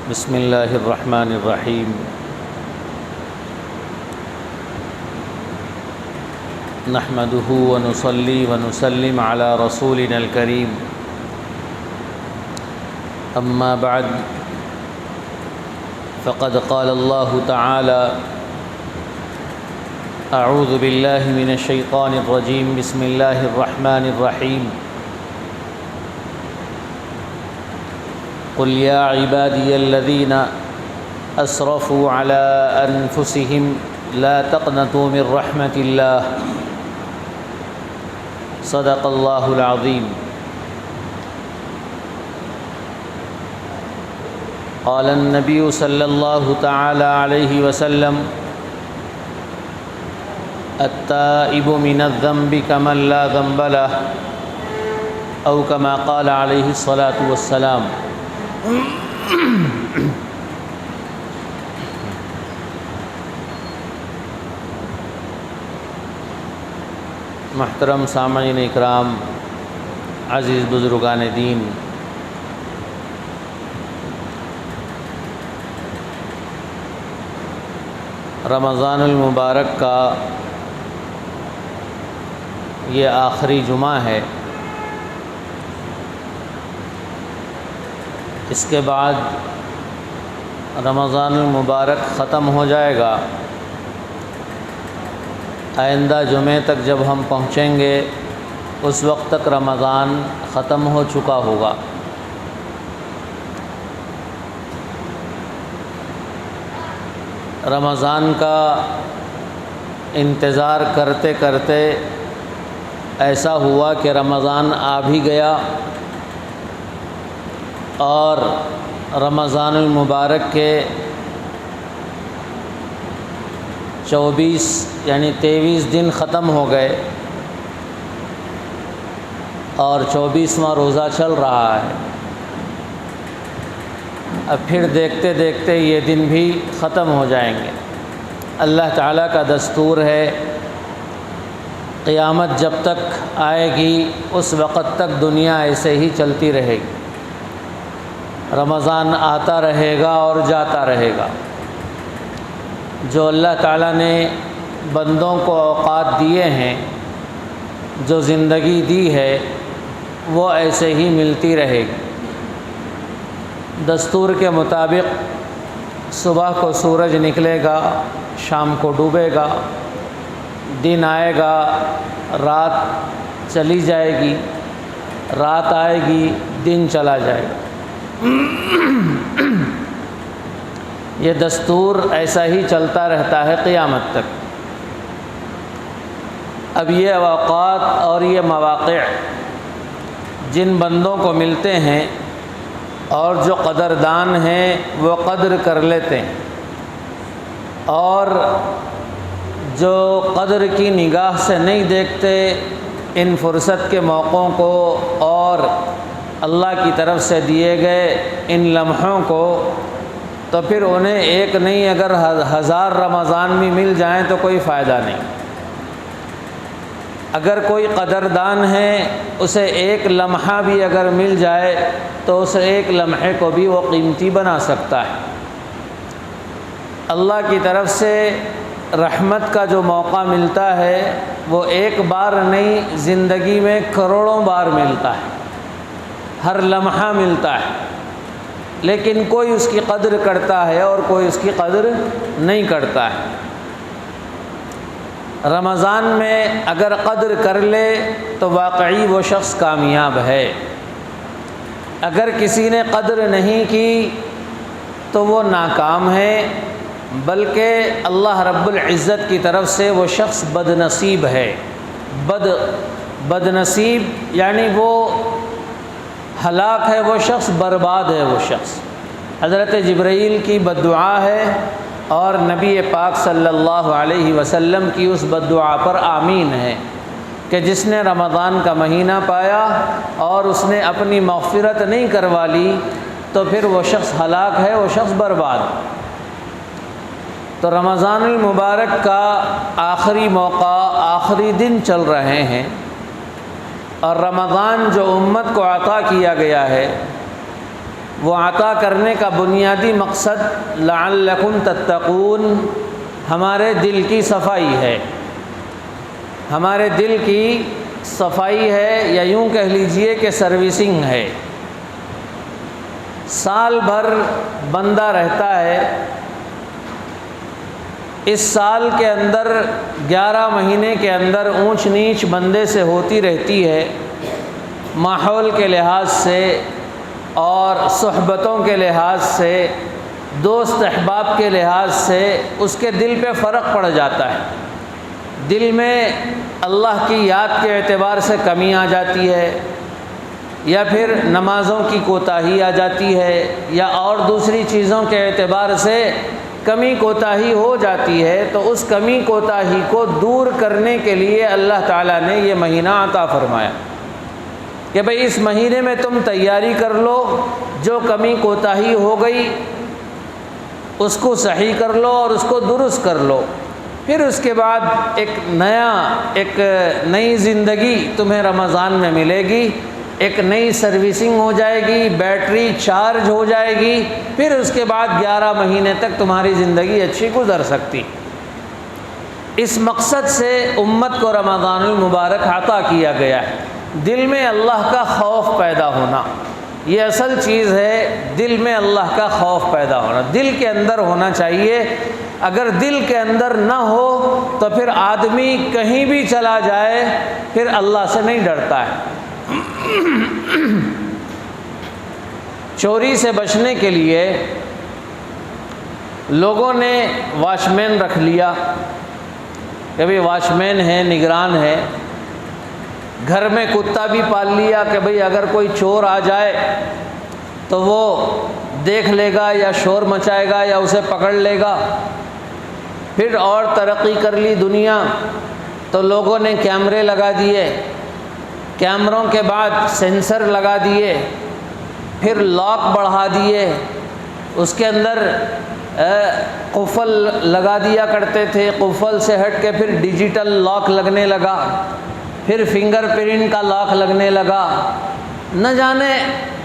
بسم اللہ الرحمن الرحیم نحمده ونصلي ونسلم على رسولنا الكريم اما بعد فقد قال الله تعالى اعوذ باللہ من الشیطان الرجیم بسم اللہ الرحمن الرحیم قل یا عبادی الذین اسرفوا علی انفسهم لا تقنطوا من رحمة اللہ صدق اللہ العظیم۔ قال النبی صلی اللہ تعالی علیہ وسلم التائب من الذنب كمن لا ذنب له او كما قال علیہ الصلاة والسلام۔ محترم سامعین اکرام، عزیز بزرگان دین، رمضان المبارک کا یہ آخری جمعہ ہے۔ اس کے بعد رمضان المبارک ختم ہو جائے گا۔ آئندہ جمعے تک جب ہم پہنچیں گے اس وقت تک رمضان ختم ہو چکا ہوگا۔ رمضان کا انتظار کرتے کرتے ایسا ہوا کہ رمضان آ بھی گیا اور رمضان المبارک کے 24 یعنی 23 دن ختم ہو گئے اور 24واں روزہ چل رہا ہے۔ اب پھر دیکھتے دیکھتے یہ دن بھی ختم ہو جائیں گے۔ اللہ تعالیٰ کا دستور ہے قیامت جب تک آئے گی اس وقت تک دنیا ایسے ہی چلتی رہے گی، رمضان آتا رہے گا اور جاتا رہے گا۔ جو اللہ تعالیٰ نے بندوں کو اوقات دیے ہیں، جو زندگی دی ہے، وہ ایسے ہی ملتی رہے گی۔ دستور کے مطابق صبح کو سورج نکلے گا، شام کو ڈوبے گا، دن آئے گا، رات چلی جائے گی، رات آئے گی، دن چلا جائے گا۔ یہ دستور ایسا ہی چلتا رہتا ہے قیامت تک۔ اب یہ اوقات اور یہ مواقع جن بندوں کو ملتے ہیں اور جو قدردان ہیں وہ قدر کر لیتے ہیں، اور جو قدر کی نگاہ سے نہیں دیکھتے ان فرصت کے موقعوں کو اور اللہ کی طرف سے دیے گئے ان لمحوں کو، تو پھر انہیں ایک نہیں اگر 1000 رمضان بھی مل جائیں تو کوئی فائدہ نہیں۔ اگر کوئی قدردان ہے اسے ایک لمحہ بھی اگر مل جائے تو اس ایک لمحے کو بھی وہ قیمتی بنا سکتا ہے۔ اللہ کی طرف سے رحمت کا جو موقع ملتا ہے وہ ایک بار نہیں، زندگی میں کروڑوں بار ملتا ہے، ہر لمحہ ملتا ہے، لیکن کوئی اس کی قدر کرتا ہے اور کوئی اس کی قدر نہیں کرتا ہے۔ رمضان میں اگر قدر کر لے تو واقعی وہ شخص کامیاب ہے، اگر کسی نے قدر نہیں کی تو وہ ناکام ہے، بلکہ اللہ رب العزت کی طرف سے وہ شخص بد نصیب ہے۔ بد نصیب یعنی وہ ہلاک ہے، وہ شخص برباد ہے۔ وہ شخص حضرت جبرائیل کی بد دعا ہے اور نبی پاک صلی اللہ علیہ وسلم کی اس بد دعا پر آمین ہے کہ جس نے رمضان کا مہینہ پایا اور اس نے اپنی مغفرت نہیں کروا لی تو پھر وہ شخص ہلاک ہے، وہ شخص برباد۔ تو رمضان المبارک کا آخری موقع، آخری دن چل رہے ہیں، اور رمضان جو امت کو عطا کیا گیا ہے وہ عطا کرنے کا بنیادی مقصد لعلکم تتقون ہمارے دل کی صفائی ہے، ہمارے دل کی صفائی ہے، یا یوں کہہ لیجئے کہ سروسنگ ہے۔ سال بھر بندہ رہتا ہے، اس سال کے اندر 11 مہینے کے اندر اونچ نیچ بندے سے ہوتی رہتی ہے، ماحول کے لحاظ سے اور صحبتوں کے لحاظ سے، دوست احباب کے لحاظ سے اس کے دل پہ فرق پڑ جاتا ہے۔ دل میں اللہ کی یاد کے اعتبار سے کمی آ جاتی ہے، یا پھر نمازوں کی کوتاہی آ جاتی ہے، یا اور دوسری چیزوں کے اعتبار سے کمی کوتاہی ہو جاتی ہے، تو اس کمی کوتاہی کو دور کرنے کے لیے اللہ تعالیٰ نے یہ مہینہ عطا فرمایا کہ بھئی اس مہینے میں تم تیاری کر لو، جو کمی کوتاہی ہو گئی اس کو صحیح کر لو اور اس کو درست کر لو، پھر اس کے بعد ایک نئی زندگی تمہیں رمضان میں ملے گی، ایک نئی سروسنگ ہو جائے گی، بیٹری چارج ہو جائے گی، پھر اس کے بعد 11 مہینے تک تمہاری زندگی اچھی گزر سکتی۔ اس مقصد سے امت کو رمضان المبارک عطا کیا گیا ہے۔ دل میں اللہ کا خوف پیدا ہونا، یہ اصل چیز ہے، دل میں اللہ کا خوف پیدا ہونا، دل کے اندر ہونا چاہیے۔ اگر دل کے اندر نہ ہو تو پھر آدمی کہیں بھی چلا جائے پھر اللہ سے نہیں ڈرتا ہے۔ چوری سے بچنے کے لیے لوگوں نے واچ مین رکھ لیا کہ بھئی واچ مین ہے، نگران ہے۔ گھر میں کتا بھی پال لیا کہ بھئی اگر کوئی چور آ جائے تو وہ دیکھ لے گا یا شور مچائے گا یا اسے پکڑ لے گا۔ پھر اور ترقی کر لی دنیا تو لوگوں نے کیمرے لگا دیے، کیمروں کے بعد سینسر لگا دیے، پھر لاک بڑھا دیے، اس کے اندر قفل لگا دیا کرتے تھے، قفل سے ہٹ کے پھر ڈیجیٹل لاک لگنے لگا، پھر فنگر پرنٹ کا لاک لگنے لگا۔ نہ جانے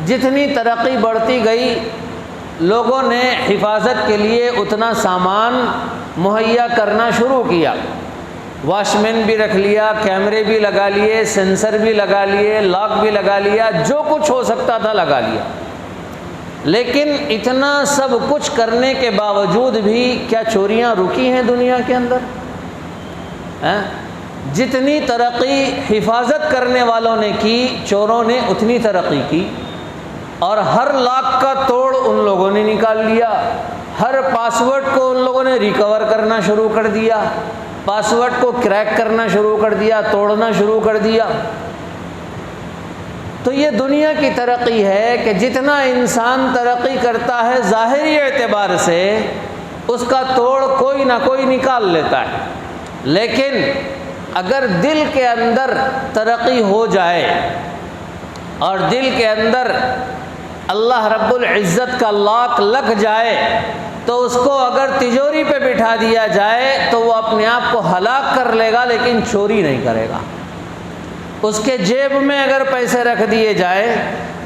جتنی ترقی بڑھتی گئی، لوگوں نے حفاظت کے لیے اتنا سامان مہیا کرنا شروع کیا، واچ مین بھی رکھ لیا، کیمرے بھی لگا لیے، سینسر بھی لگا لیے، لاک بھی لگا لیا، جو کچھ ہو سکتا تھا لگا لیا۔ لیکن اتنا سب کچھ کرنے کے باوجود بھی کیا چوریاں رکی ہیں دنیا کے اندر؟ جتنی ترقی حفاظت کرنے والوں نے کی، چوروں نے اتنی ترقی کی، اور ہر لاک کا توڑ ان لوگوں نے نکال لیا، ہر پاسورڈ کو ان لوگوں نے ریکور کرنا شروع کر دیا، پاسورڈ کو کریک کرنا شروع کر دیا، توڑنا شروع کر دیا۔ تو یہ دنیا کی ترقی ہے کہ جتنا انسان ترقی کرتا ہے ظاہری اعتبار سے اس کا توڑ کوئی نہ کوئی نکال لیتا ہے، لیکن اگر دل کے اندر ترقی ہو جائے اور دل کے اندر اللہ رب العزت کا لاک لگ جائے تو اس کو اگر تجوری پہ بٹھا دیا جائے تو وہ اپنے آپ کو ہلاک کر لے گا، لیکن چوری نہیں کرے گا۔ اس کے جیب میں اگر پیسے رکھ دیے جائیں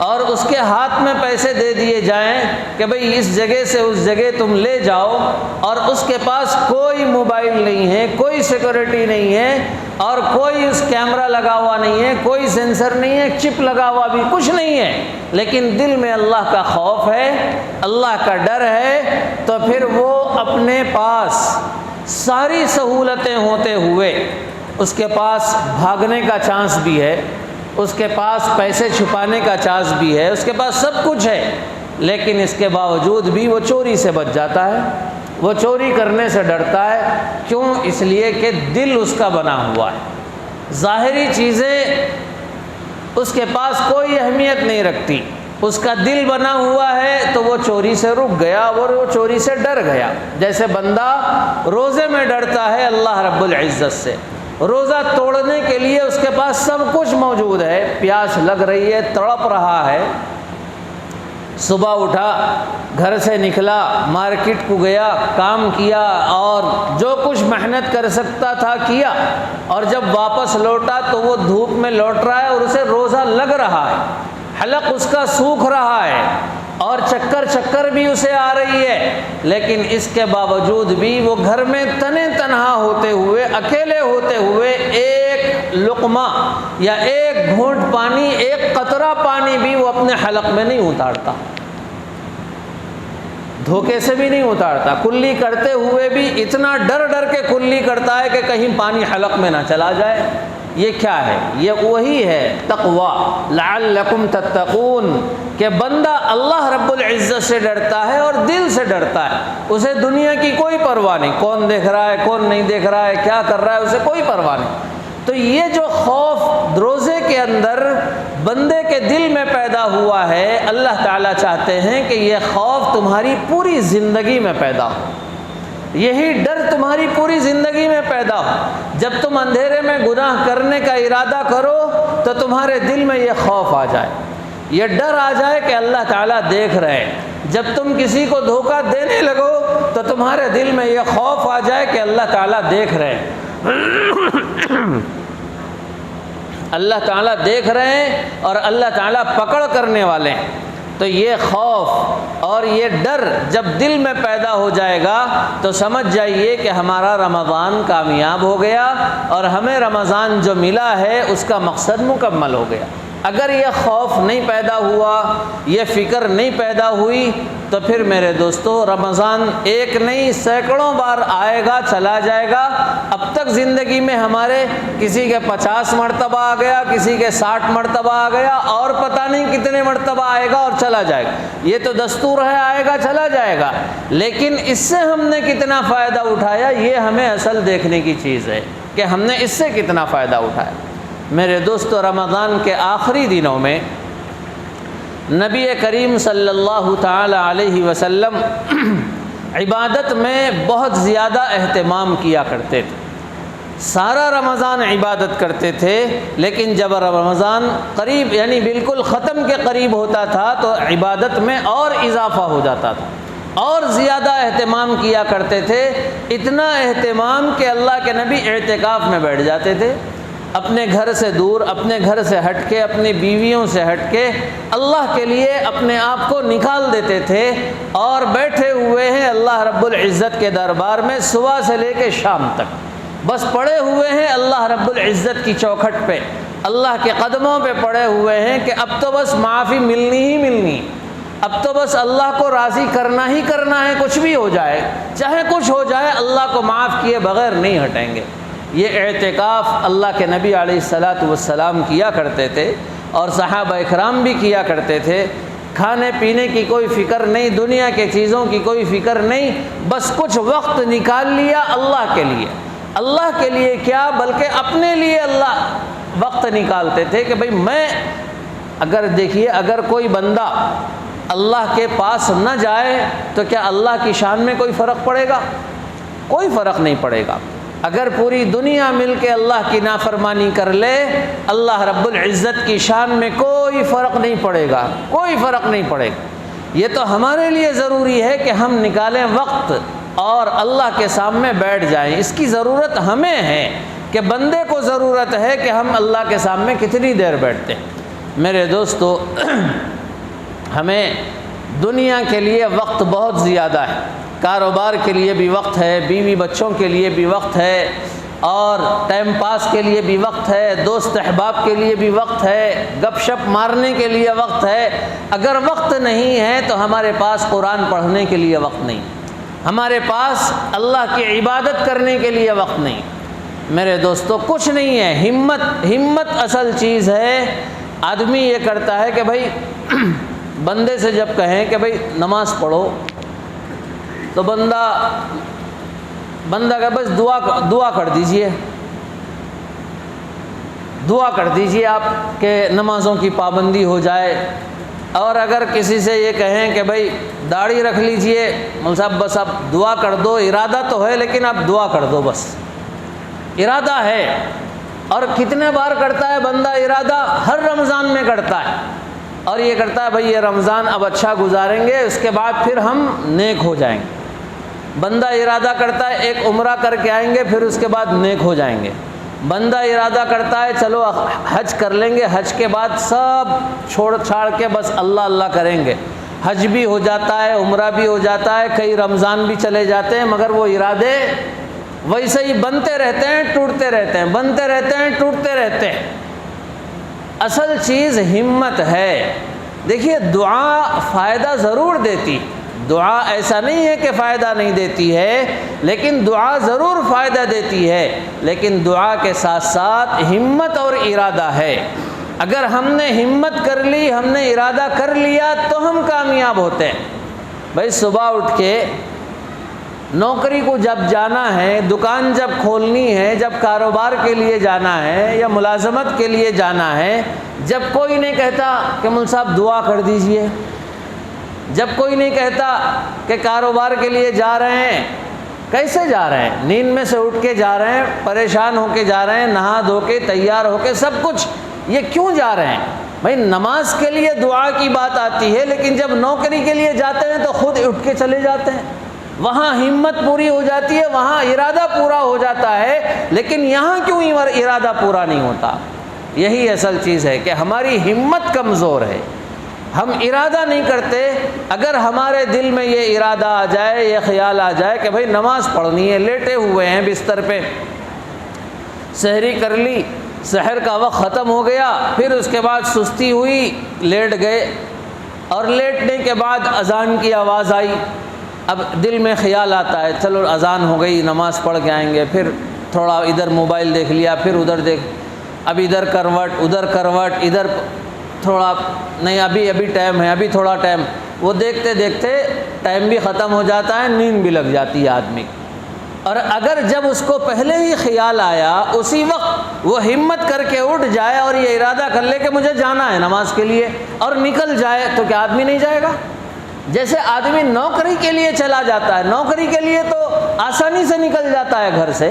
اور اس کے ہاتھ میں پیسے دے دیے جائیں کہ بھئی اس جگہ سے اس جگہ تم لے جاؤ، اور اس کے پاس کوئی موبائل نہیں ہے، کوئی سیکورٹی نہیں ہے، اور کوئی اس کیمرہ لگا ہوا نہیں ہے، کوئی سینسر نہیں ہے، چپ لگا ہوا بھی کچھ نہیں ہے، لیکن دل میں اللہ کا خوف ہے، اللہ کا ڈر ہے، تو پھر وہ اپنے پاس ساری سہولتیں ہوتے ہوئے، اس کے پاس بھاگنے کا چانس بھی ہے، اس کے پاس پیسے چھپانے کا چانس بھی ہے، اس کے پاس سب کچھ ہے، لیکن اس کے باوجود بھی وہ چوری سے بچ جاتا ہے، وہ چوری کرنے سے ڈرتا ہے۔ کیوں؟ اس لیے کہ دل اس کا بنا ہوا ہے، ظاہری چیزیں اس کے پاس کوئی اہمیت نہیں رکھتی، اس کا دل بنا ہوا ہے تو وہ چوری سے رک گیا اور وہ چوری سے ڈر گیا۔ جیسے بندہ روزے میں ڈرتا ہے اللہ رب العزت سے، روزہ توڑنے کے لیے اس کے پاس سب کچھ موجود ہے، پیاس لگ رہی ہے، تڑپ رہا ہے، صبح اٹھا، گھر سے نکلا، مارکیٹ کو گیا، کام کیا، اور جو کچھ محنت کر سکتا تھا کیا، اور جب واپس لوٹا تو وہ دھوپ میں لوٹ رہا ہے اور اسے روزہ لگ رہا ہے، حلق اس کا سوکھ رہا ہے، اور چکر بھی اسے آ رہی ہے، لیکن اس کے باوجود بھی وہ گھر میں تنے تنہا ہوتے ہوئے، اکیلے ہوتے ہوئے ایک لقمہ یا ایک گھونٹ پانی، ایک قطرہ پانی بھی وہ اپنے حلق میں نہیں اتارتا، دھوکے سے بھی نہیں اتارتا۔ کلی کرتے ہوئے بھی اتنا ڈر کے کلی کرتا ہے کہ کہیں پانی حلق میں نہ چلا جائے۔ یہ کیا ہے؟ یہ وہی ہے تقوی، لعلکم تتقون، کہ بندہ اللہ رب العزت سے ڈرتا ہے اور دل سے ڈرتا ہے، اسے دنیا کی کوئی پرواہ نہیں، کون دیکھ رہا ہے کون نہیں دیکھ رہا ہے، کیا کر رہا ہے، اسے کوئی پرواہ نہیں۔ تو یہ جو خوف روزے کے اندر بندے کے دل میں پیدا ہوا ہے، اللہ تعالیٰ چاہتے ہیں کہ یہ خوف تمہاری پوری زندگی میں پیدا ہو، یہی ڈر تمہاری پوری زندگی میں پیدا ہو۔ جب تم اندھیرے میں گناہ کرنے کا ارادہ کرو تو تمہارے دل میں یہ خوف آ جائے، یہ ڈر آ جائے کہ اللہ تعالیٰ دیکھ رہے ہیں۔ جب تم کسی کو دھوکہ دینے لگو تو تمہارے دل میں یہ خوف آ جائے کہ اللہ تعالیٰ دیکھ رہے ہیں، اللہ تعالیٰ دیکھ رہے ہیں اور اللہ تعالیٰ پکڑ کرنے والے ہیں۔ تو یہ خوف اور یہ ڈر جب دل میں پیدا ہو جائے گا تو سمجھ جائیے کہ ہمارا رمضان کامیاب ہو گیا اور ہمیں رمضان جو ملا ہے اس کا مقصد مکمل ہو گیا۔ اگر یہ خوف نہیں پیدا ہوا، یہ فکر نہیں پیدا ہوئی، تو پھر میرے دوستو رمضان ایک نہیں سینکڑوں بار آئے گا، چلا جائے گا۔ اب تک زندگی میں ہمارے کسی کے 50 مرتبہ آ گیا، کسی کے 60 مرتبہ آ گیا، اور پتہ نہیں کتنے مرتبہ آئے گا اور چلا جائے گا۔ یہ تو دستور ہے، آئے گا چلا جائے گا، لیکن اس سے ہم نے کتنا فائدہ اٹھایا، یہ ہمیں اصل دیکھنے کی چیز ہے کہ ہم نے اس سے کتنا فائدہ اٹھایا۔ میرے دوستو رمضان کے آخری دنوں میں نبی کریم صلی اللہ تعالی علیہ وسلم عبادت میں بہت زیادہ اہتمام کیا کرتے تھے، سارا رمضان عبادت کرتے تھے، لیکن جب رمضان قریب یعنی بالکل ختم کے قریب ہوتا تھا تو عبادت میں اور اضافہ ہو جاتا تھا، اور زیادہ اہتمام کیا کرتے تھے، اتنا اہتمام کہ اللہ کے نبی اعتکاف میں بیٹھ جاتے تھے، اپنے گھر سے دور، اپنے گھر سے ہٹ کے، اپنی بیویوں سے ہٹ کے اللہ کے لیے اپنے آپ کو نکال دیتے تھے، اور بیٹھے ہوئے ہیں اللہ رب العزت کے دربار میں صبح سے لے کے شام تک، بس پڑے ہوئے ہیں اللہ رب العزت کی چوکھٹ پہ، اللہ کے قدموں پہ پڑے ہوئے ہیں کہ اب تو بس معافی ملنی ہی ملنی، اب تو بس اللہ کو راضی کرنا ہی کرنا ہے، کچھ بھی ہو جائے، چاہے کچھ ہو جائے، اللہ کو معاف کیے بغیر نہیں ہٹیں گے۔ یہ اعتکاف اللہ کے نبی علیہ السلام کیا کرتے تھے، اور صحابہ اکرام بھی کیا کرتے تھے۔ کھانے پینے کی کوئی فکر نہیں، دنیا کے چیزوں کی کوئی فکر نہیں، بس کچھ وقت نکال لیا اللہ کے لیے۔ اللہ کے لیے کیا بلکہ اپنے لیے اللہ وقت نکالتے تھے کہ بھئی میں دیکھیے اگر کوئی بندہ اللہ کے پاس نہ جائے تو کیا اللہ کی شان میں کوئی فرق پڑے گا؟ کوئی فرق نہیں پڑے گا۔ اگر پوری دنیا مل کے اللہ کی نافرمانی کر لے، اللہ رب العزت کی شان میں کوئی فرق نہیں پڑے گا، کوئی فرق نہیں پڑے گا۔ یہ تو ہمارے لیے ضروری ہے کہ ہم نکالیں وقت اور اللہ کے سامنے بیٹھ جائیں، اس کی ضرورت ہمیں ہے کہ بندے کو ضرورت ہے کہ ہم اللہ کے سامنے کتنی دیر بیٹھتے ہیں۔ میرے دوستو ہمیں دنیا کے لیے وقت بہت زیادہ ہے، کاروبار کے لیے بھی وقت ہے، بیوی بچوں کے لیے بھی وقت ہے، اور ٹائم پاس کے لیے بھی وقت ہے، دوست احباب کے لیے بھی وقت ہے، گپ شپ مارنے کے لیے وقت ہے۔ اگر وقت نہیں ہے تو ہمارے پاس قرآن پڑھنے کے لیے وقت نہیں، ہمارے پاس اللہ کی عبادت کرنے کے لیے وقت نہیں۔ میرے دوستو کچھ نہیں ہے، ہمت اصل چیز ہے۔ آدمی یہ کرتا ہے کہ بھائی بندے سے جب کہیں کہ بھائی نماز پڑھو تو بندہ کہ بس دعا کر دیجئے، دعا کر دیجئے آپ کہ نمازوں کی پابندی ہو جائے۔ اور اگر کسی سے یہ کہیں کہ بھائی داڑھی رکھ لیجئے، مول صاحب بس آپ دعا کر دو، ارادہ تو ہے لیکن آپ دعا کر دو، بس ارادہ ہے۔ اور کتنے بار کرتا ہے بندہ ارادہ؟ ہر رمضان میں کرتا ہے، اور یہ کرتا ہے بھائی یہ رمضان اب اچھا گزاریں گے، اس کے بعد پھر ہم نیک ہو جائیں گے۔ بندہ ارادہ کرتا ہے ایک عمرہ کر کے آئیں گے، پھر اس کے بعد نیک ہو جائیں گے۔ بندہ ارادہ کرتا ہے چلو حج کر لیں گے، حج کے بعد سب چھوڑ چھاڑ کے بس اللہ اللہ کریں گے۔ حج بھی ہو جاتا ہے، عمرہ بھی ہو جاتا ہے، کئی رمضان بھی چلے جاتے ہیں، مگر وہ ارادے ویسے ہی بنتے رہتے ہیں، ٹوٹتے رہتے ہیں، بنتے رہتے ہیں، ٹوٹتے رہتے ہیں۔ اصل چیز ہمت ہے۔ دیکھیے دعا فائدہ ضرور دیتی، دعا ایسا نہیں ہے کہ فائدہ نہیں دیتی ہے، لیکن دعا ضرور فائدہ دیتی ہے، لیکن دعا کے ساتھ ساتھ ہمت اور ارادہ ہے۔ اگر ہم نے ہمت کر لی، ہم نے ارادہ کر لیا تو ہم کامیاب ہوتے ہیں۔ بھائی صبح اٹھ کے نوکری کو جب جانا ہے، دکان جب کھولنی ہے، جب کاروبار کے لیے جانا ہے یا ملازمت کے لیے جانا ہے، جب کوئی نہیں کہتا کہ مول صاحب دعا کر دیجئے، جب کوئی نہیں کہتا کہ کاروبار کے لیے جا رہے ہیں، کیسے جا رہے ہیں؟ نیند میں سے اٹھ کے جا رہے ہیں، پریشان ہو کے جا رہے ہیں، نہا دھو کے تیار ہو کے سب کچھ، یہ کیوں جا رہے ہیں؟ بھائی نماز کے لیے دعا کی بات آتی ہے، لیکن جب نوکری کے لیے جاتے ہیں تو خود اٹھ کے چلے جاتے ہیں، وہاں ہمت پوری ہو جاتی ہے، وہاں ارادہ پورا ہو جاتا ہے، لیکن یہاں کیوں ارادہ پورا نہیں ہوتا؟ یہی اصل چیز ہے کہ ہماری ہمت کمزور ہے، ہم ارادہ نہیں کرتے۔ اگر ہمارے دل میں یہ ارادہ آ جائے، یہ خیال آ جائے کہ بھائی نماز پڑھنی ہے، لیٹے ہوئے ہیں بستر پہ، سحری کر لی، سحر کا وقت ختم ہو گیا، پھر اس کے بعد سستی ہوئی، لیٹ گئے، اور لیٹنے کے بعد اذان کی آواز آئی، اب دل میں خیال آتا ہے چلو اذان ہو گئی، نماز پڑھ کے آئیں گے، پھر تھوڑا ادھر موبائل دیکھ لیا، پھر ادھر دیکھ، اب ادھر کروٹ، ادھر کروٹ، ادھر تھوڑا نہیں، ابھی ٹائم ہے، ابھی تھوڑا ٹائم، وہ دیکھتے دیکھتے ٹائم بھی ختم ہو جاتا ہے، نیند بھی لگ جاتی ہے آدمی۔ اور اگر جب اس کو پہلے ہی خیال آیا، اسی وقت وہ ہمت کر کے اٹھ جائے اور یہ ارادہ کر لے کہ مجھے جانا ہے نماز کے لیے، اور نکل جائے، تو کیا آدمی نہیں جائے گا؟ جیسے آدمی نوکری کے لیے چلا جاتا ہے، نوکری کے لیے تو آسانی سے نکل جاتا ہے گھر سے،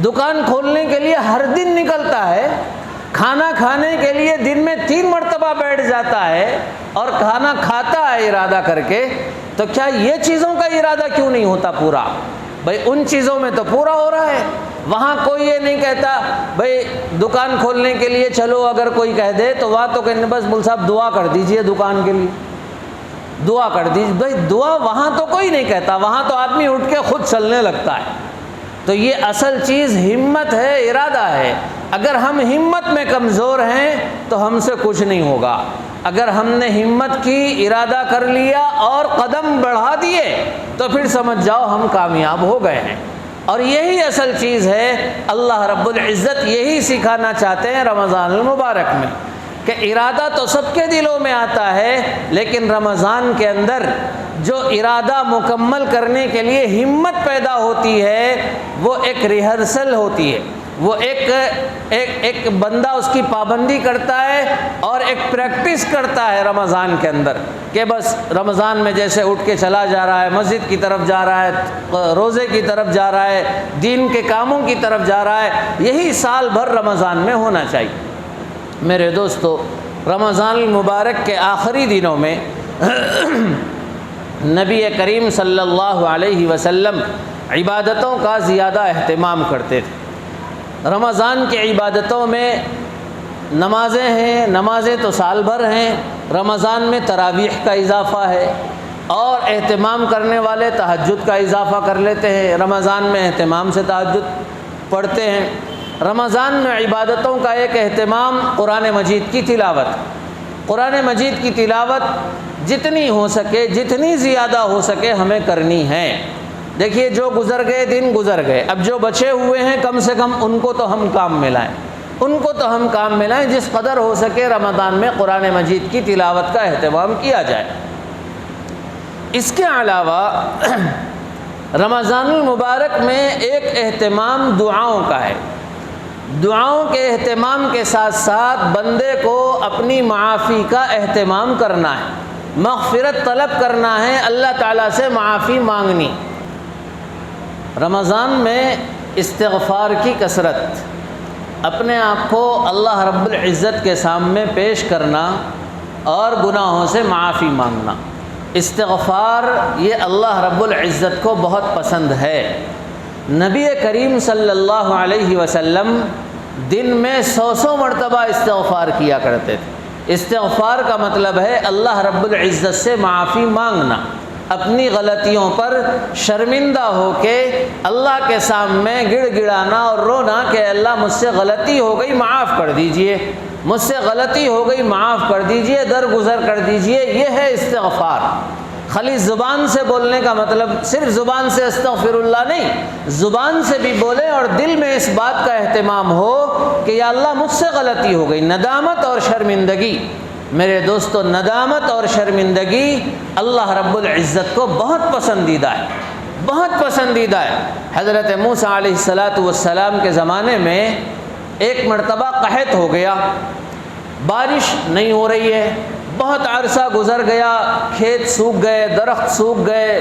دکان کھولنے کے لیے ہر دن نکلتا ہے، کھانا کھانے کے لیے دن میں 3 مرتبہ بیٹھ جاتا ہے اور کھانا کھاتا ہے ارادہ کر کے، تو کیا یہ چیزوں کا ارادہ کیوں نہیں ہوتا پورا؟ بھائی ان چیزوں میں تو پورا ہو رہا ہے۔ وہاں کوئی یہ نہیں کہتا بھائی دکان کھولنے کے لیے چلو، اگر کوئی کہہ دے تو وہاں تو کہنے بس مول صاحب دعا کر دیجئے دکان کے لیے، دعا کر دیجئے۔ بھائی دعا وہاں تو کوئی نہیں کہتا، وہاں تو آدمی اٹھ کے خود چلنے لگتا ہے۔ تو یہ اصل چیز ہمت ہے، ارادہ ہے۔ اگر ہم ہمت میں کمزور ہیں تو ہم سے کچھ نہیں ہوگا۔ اگر ہم نے ہمت کی، ارادہ کر لیا اور قدم بڑھا دیے تو پھر سمجھ جاؤ ہم کامیاب ہو گئے ہیں۔ اور یہی اصل چیز ہے، اللہ رب العزت یہی سکھانا چاہتے ہیں رمضان المبارک میں، کہ ارادہ تو سب کے دلوں میں آتا ہے، لیکن رمضان کے اندر جو ارادہ مکمل کرنے کے لیے ہمت پیدا ہوتی ہے، وہ ایک ریہرسل ہوتی ہے، وہ ایک بندہ اس کی پابندی کرتا ہے اور ایک پریکٹس کرتا ہے رمضان کے اندر، کہ بس رمضان میں جیسے اٹھ کے چلا جا رہا ہے، مسجد کی طرف جا رہا ہے، روزے کی طرف جا رہا ہے، دین کے کاموں کی طرف جا رہا ہے، یہی سال بھر رمضان میں ہونا چاہیے۔ میرے دوستو، رمضان المبارک کے آخری دنوں میں نبی کریم صلی اللہ علیہ وسلم عبادتوں کا زیادہ اہتمام کرتے تھے۔ رمضان کی عبادتوں میں نمازیں ہیں، نمازیں تو سال بھر ہیں، رمضان میں تراویح کا اضافہ ہے، اور اہتمام کرنے والے تہجد کا اضافہ کر لیتے ہیں، رمضان میں اہتمام سے تہجد پڑھتے ہیں۔ رمضان میں عبادتوں کا ایک اہتمام قرآن مجید کی تلاوت، قرآن مجید کی تلاوت جتنی ہو سکے، جتنی زیادہ ہو سکے ہمیں کرنی ہے۔ دیکھیے جو گزر گئے دن گزر گئے، اب جو بچے ہوئے ہیں کم سے کم ان کو تو ہم کام میں لائیں، ان کو تو ہم کام میں لائیں، جس قدر ہو سکے رمضان میں قرآن مجید کی تلاوت کا اہتمام کیا جائے۔ اس کے علاوہ رمضان المبارک میں ایک اہتمام دعاؤں کا ہے۔ دعاؤں کے اہتمام کے ساتھ ساتھ بندے کو اپنی معافی کا اہتمام کرنا ہے، مغفرت طلب کرنا ہے، اللہ تعالیٰ سے معافی مانگنی۔ رمضان میں استغفار کی کثرت، اپنے آپ کو اللہ رب العزت کے سامنے پیش کرنا اور گناہوں سے معافی مانگنا، استغفار یہ اللہ رب العزت کو بہت پسند ہے۔ نبی کریم صلی اللہ علیہ وسلم دن میں 100 مرتبہ استغفار کیا کرتے تھے۔ استغفار کا مطلب ہے اللہ رب العزت سے معافی مانگنا، اپنی غلطیوں پر شرمندہ ہو کے اللہ کے سامنے گڑ گڑانا اور رونا کہ اللہ مجھ سے غلطی ہو گئی معاف کر دیجئے، مجھ سے غلطی ہو گئی معاف کر دیجئے، درگزر کر دیجئے، یہ ہے استغفار۔ خالی زبان سے بولنے کا مطلب صرف زبان سے استغفر اللہ نہیں، زبان سے بھی بولے اور دل میں اس بات کا اہتمام ہو کہ یا اللہ مجھ سے غلطی ہو گئی۔ ندامت اور شرمندگی، میرے دوستو، ندامت اور شرمندگی اللہ رب العزت کو بہت پسندیدہ ہے، بہت پسندیدہ ہے۔ حضرت موسیٰ علیہ السلام کے زمانے میں ایک مرتبہ قحط ہو گیا، بارش نہیں ہو رہی ہے، بہت عرصہ گزر گیا، کھیت سوکھ گئے، درخت سوکھ گئے،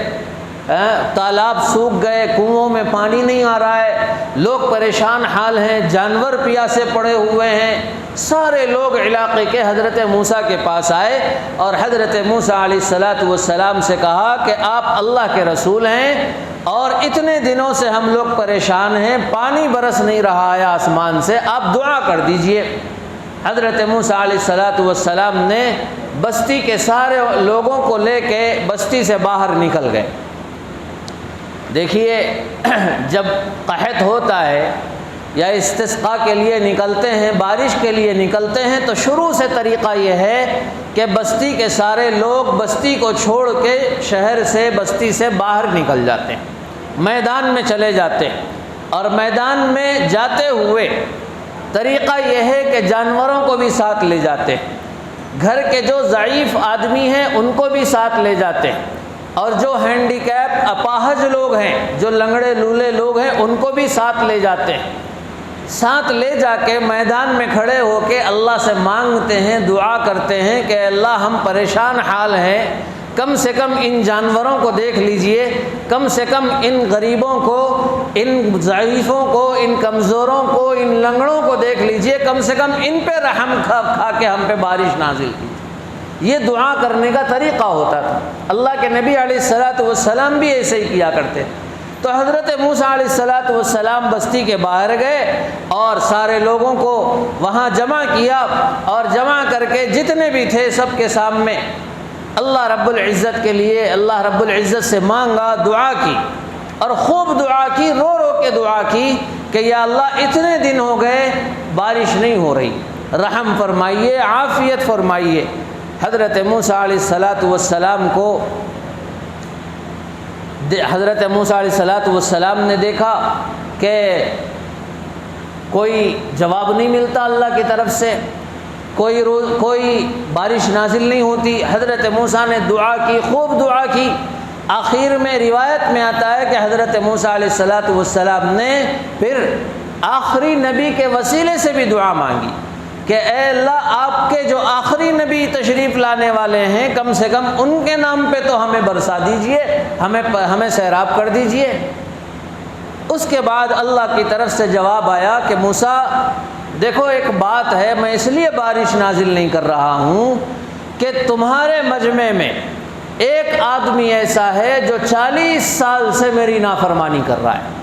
تالاب سوکھ گئے، کنوؤں میں پانی نہیں آ رہا ہے، لوگ پریشان حال ہیں، جانور پیاسے پڑے ہوئے ہیں۔ سارے لوگ علاقے کے حضرت موسیٰ کے پاس آئے اور حضرت موسیٰ علیہ السلام سے کہا کہ آپ اللہ کے رسول ہیں اور اتنے دنوں سے ہم لوگ پریشان ہیں، پانی برس نہیں رہا ہے آسمان سے، آپ دعا کر دیجئے۔ حضرت موسیٰ علیہ السلام نے بستی کے سارے لوگوں کو لے کے بستی سے باہر نکل گئے۔ دیکھیے، جب قحط ہوتا ہے یا استسقاء کے لیے نکلتے ہیں، بارش کے لیے نکلتے ہیں، تو شروع سے طریقہ یہ ہے کہ بستی کے سارے لوگ بستی کو چھوڑ کے شہر سے، بستی سے باہر نکل جاتے ہیں، میدان میں چلے جاتے ہیں، اور میدان میں جاتے ہوئے طریقہ یہ ہے کہ جانوروں کو بھی ساتھ لے جاتے ہیں، گھر کے جو ضعیف آدمی ہیں ان کو بھی ساتھ لے جاتے ہیں، اور جو ہینڈی کیپ اپاہج لوگ ہیں، جو لنگڑے لولے لوگ ہیں، ان کو بھی ساتھ لے جاتے ہیں۔ ساتھ لے جا کے میدان میں کھڑے ہو کے اللہ سے مانگتے ہیں، دعا کرتے ہیں کہ اللہ ہم پریشان حال ہیں، کم سے کم ان جانوروں کو دیکھ لیجئے، کم سے کم ان غریبوں کو، ان ضعیفوں کو، ان کمزوروں کو، ان لنگڑوں کو دیکھ لیجئے، کم سے کم ان پہ رحم کھا کے ہم پہ بارش نازل کیجیے۔ یہ دعا کرنے کا طریقہ ہوتا تھا۔ اللہ کے نبی علیہ السلام بھی ایسے ہی کیا کرتے۔ تو حضرت موسیٰ علیہ السلام بستی کے باہر گئے اور سارے لوگوں کو وہاں جمع کیا، اور جمع کر کے جتنے بھی تھے سب کے سامنے اللہ رب العزت کے لیے، اللہ رب العزت سے مانگا، دعا کی، اور خوب دعا کی، رو رو کے دعا کی کہ یا اللہ اتنے دن ہو گئے بارش نہیں ہو رہی، رحم فرمائیے، عافیت فرمائیے۔ حضرت موسیٰ علیہ السلام کو حضرت موسیٰ علیہ السلام نے دیکھا کہ کوئی جواب نہیں ملتا اللہ کی طرف سے، کوئی بارش نازل نہیں ہوتی۔ حضرت موسیٰ نے دعا کی، خوب دعا کی، آخر میں روایت میں آتا ہے کہ حضرت موسیٰ علیہ السلام نے پھر آخری نبی کے وسیلے سے بھی دعا مانگی کہ اے اللہ، آپ کے جو آخری نبی تشریف لانے والے ہیں، کم سے کم ان کے نام پہ تو ہمیں برسا دیجئے، ہمیں سیراب کر دیجئے۔ اس کے بعد اللہ کی طرف سے جواب آیا کہ موسیٰ دیکھو، ایک بات ہے، میں اس لیے بارش نازل نہیں کر رہا ہوں کہ تمہارے مجمع میں ایک آدمی ایسا ہے جو 40 سال سے میری نافرمانی کر رہا ہے،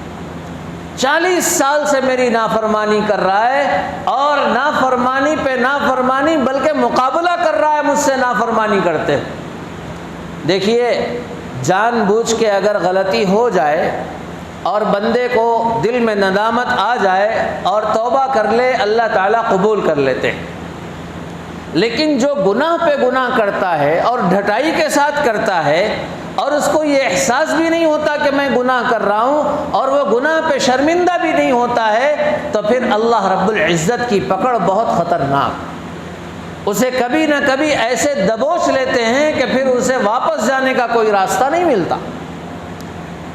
40 سال سے میری نافرمانی کر رہا ہے، اور نافرمانی پہ نافرمانی، بلکہ مقابلہ کر رہا ہے مجھ سے نافرمانی کرتے۔ دیکھیے، جان بوجھ کے اگر غلطی ہو جائے اور بندے کو دل میں ندامت آ جائے اور توبہ کر لے، اللہ تعالیٰ قبول کر لیتے ہیں، لیکن جو گناہ پہ گناہ کرتا ہے اور ڈھٹائی کے ساتھ کرتا ہے، اور اس کو یہ احساس بھی نہیں ہوتا کہ میں گناہ کر رہا ہوں، اور وہ گناہ پہ شرمندہ بھی نہیں ہوتا ہے، تو پھر اللہ رب العزت کی پکڑ بہت خطرناک، اسے کبھی نہ کبھی ایسے دبوچ لیتے ہیں کہ پھر اسے واپس جانے کا کوئی راستہ نہیں ملتا۔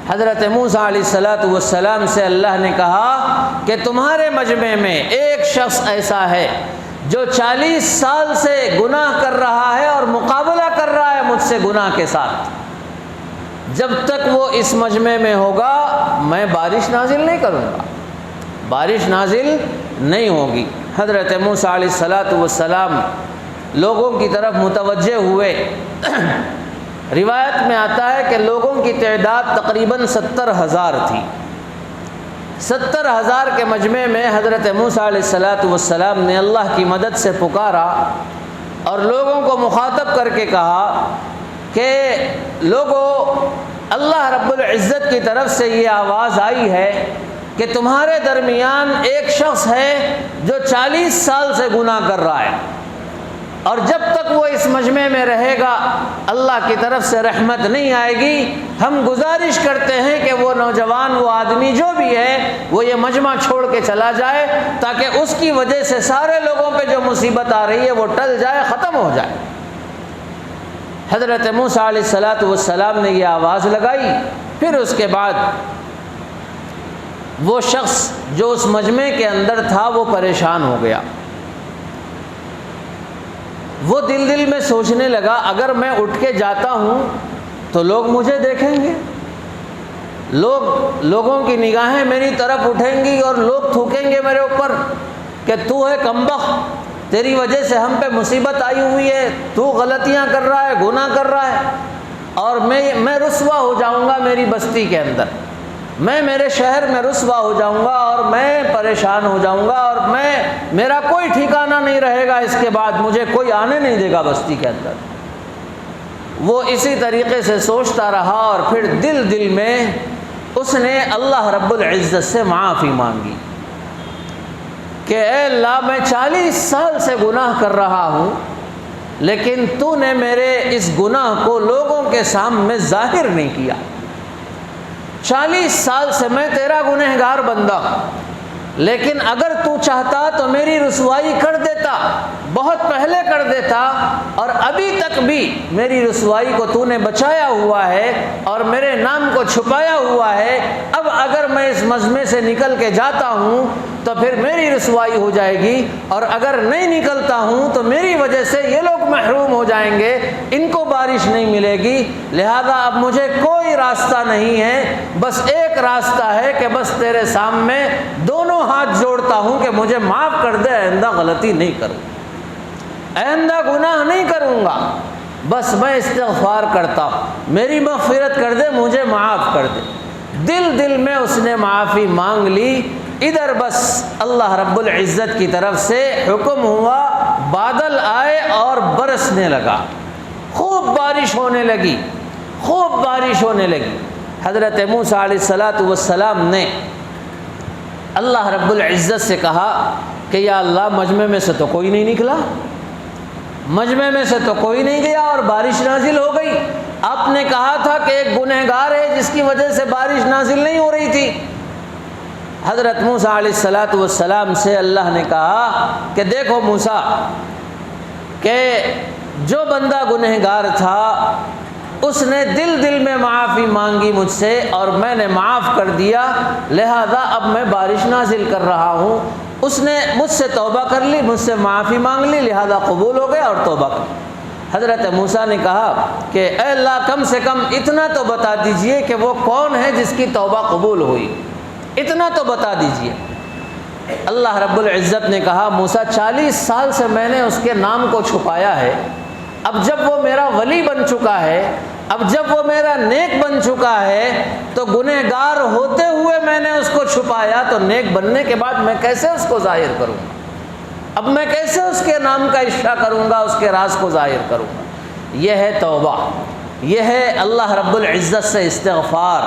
حضرت موسیٰ علیہ السلام سے اللہ نے کہا کہ تمہارے مجمع میں ایک شخص ایسا ہے جو 40 سال سے گناہ کر رہا ہے اور مقابلہ کر رہا ہے مجھ سے گناہ کے ساتھ، جب تک وہ اس مجمع میں ہوگا میں بارش نازل نہیں کروں گا، بارش نازل نہیں ہوگی۔ حضرت موسیٰ علیہ السلام لوگوں کی طرف متوجہ ہوئے۔ روایت میں آتا ہے کہ لوگوں کی تعداد تقریباً 70,000 تھی۔ 70,000 کے مجمع میں حضرت موسیٰ علیہ السلام نے اللہ کی مدد سے پکارا اور لوگوں کو مخاطب کر کے کہا کہ لوگوں، اللہ رب العزت کی طرف سے یہ آواز آئی ہے کہ تمہارے درمیان ایک شخص ہے جو 40 سال سے گناہ کر رہا ہے، اور جب تک وہ اس مجمع میں رہے گا اللہ کی طرف سے رحمت نہیں آئے گی۔ ہم گزارش کرتے ہیں کہ وہ نوجوان، وہ آدمی جو بھی ہے، وہ یہ مجمع چھوڑ کے چلا جائے تاکہ اس کی وجہ سے سارے لوگوں پہ جو مصیبت آ رہی ہے وہ ٹل جائے، ختم ہو جائے۔ حضرت موسیٰ علیہ السلام نے یہ آواز لگائی، پھر اس کے بعد وہ شخص جو اس مجمع کے اندر تھا وہ پریشان ہو گیا۔ وہ دل میں سوچنے لگا، اگر میں اٹھ کے جاتا ہوں تو لوگ مجھے دیکھیں گے، لوگوں کی نگاہیں میری طرف اٹھیں گی اور لوگ تھوکیں گے میرے اوپر کہ تو ہے کمبخت، تیری وجہ سے ہم پہ مصیبت آئی ہوئی ہے، تو غلطیاں کر رہا ہے، گناہ کر رہا ہے، اور میں رسوا ہو جاؤں گا میری بستی کے اندر، میں میرے شہر میں رسوا ہو جاؤں گا اور میں پریشان ہو جاؤں گا، اور میرا کوئی ٹھکانہ نہیں رہے گا، اس کے بعد مجھے کوئی آنے نہیں دے گا بستی کے اندر۔ وہ اسی طریقے سے سوچتا رہا، اور پھر دل میں اس نے اللہ رب العزت سے معافی مانگی کہ اے اللہ، میں 40 سال سے گناہ کر رہا ہوں، لیکن تو نے میرے اس گناہ کو لوگوں کے سامنے ظاہر نہیں کیا۔ 40 سال سے میں تیرا گنہگار بندہ، لیکن اگر تو چاہتا تو میری رسوائی کر دیتا، بہت پہلے کر دیتا، اور ابھی تک بھی میری رسوائی کو تو نے بچایا ہوا ہے اور میرے نام کو چھپایا ہوا ہے۔ اب اگر میں اس مجمع سے نکل کے جاتا ہوں تو پھر میری رسوائی ہو جائے گی، اور اگر نہیں نکلتا ہوں تو میری وجہ سے یہ لوگ محروم ہو جائیں گے، ان کو بارش نہیں ملے گی، لہذا اب مجھے کوئی راستہ نہیں ہے، بس ایک راستہ ہے کہ بس تیرے سامنے دونوں ہاتھ جوڑتا ہوں کہ مجھے معاف کر دے، آئندہ غلطی نہیں کروں، آئندہ گناہ نہیں کروں گا، بس میں استغفار کرتا ہوں، میری مغفرت کر دے، مجھے معاف کر دے۔ دل میں اس نے معافی مانگ لی۔ ادھر بس اللہ رب العزت کی طرف سے حکم ہوا، بادل آئے اور برسنے لگا، خوب بارش ہونے لگی، خوب بارش ہونے لگی۔ حضرت موسیٰ علیہ السلام نے اللہ رب العزت سے کہا کہ یا اللہ، مجمع میں سے تو کوئی نہیں نکلا، مجمع میں سے تو کوئی نہیں گیا اور بارش نازل ہو گئی۔ آپ نے کہا تھا کہ ایک گنہگار ہے جس کی وجہ سے بارش نازل نہیں ہو رہی تھی۔ حضرت موسیٰ علیہ السلام سے اللہ نے کہا کہ دیکھو موسیٰ، کہ جو بندہ گنہگار تھا اس نے دل میں معافی مانگی مجھ سے اور میں نے معاف کر دیا، لہذا اب میں بارش نازل کر رہا ہوں۔ اس نے مجھ سے توبہ کر لی، مجھ سے معافی مانگ لی، لہذا قبول ہو گیا اور توبہ کر لی۔ حضرت موسیٰ نے کہا کہ اے اللہ، کم سے کم اتنا تو بتا دیجئے کہ وہ کون ہے جس کی توبہ قبول ہوئی، اتنا تو بتا دیجئے۔ اللہ رب العزت نے کہا موسیٰ، 40 سال سے میں نے اس کے نام کو چھپایا ہے، اب جب وہ میرا ولی بن چکا ہے، اب جب وہ میرا نیک بن چکا ہے، تو گنہگار ہوتے ہوئے میں نے اس کو چھپایا، تو نیک بننے کے بعد میں کیسے اس کو ظاہر کروں گا؟ اب میں کیسے اس کے نام کا افشا کروں گا، اس کے راز کو ظاہر کروں گا؟ یہ ہے توبہ، یہ ہے اللہ رب العزت سے استغفار۔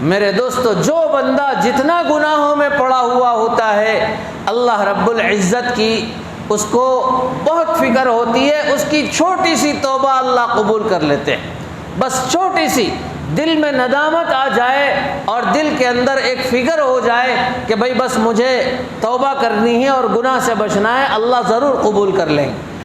میرے دوستو، جو بندہ جتنا گناہوں میں پڑا ہوا ہوتا ہے، اللہ رب العزت کی اس کو بہت فکر ہوتی ہے، اس کی چھوٹی سی توبہ اللہ قبول کر لیتے ہیں۔ بس چھوٹی سی دل میں ندامت آ جائے اور دل کے اندر ایک فکر ہو جائے کہ بھائی بس مجھے توبہ کرنی ہے اور گناہ سے بچنا ہے، اللہ ضرور قبول کر لیں گے۔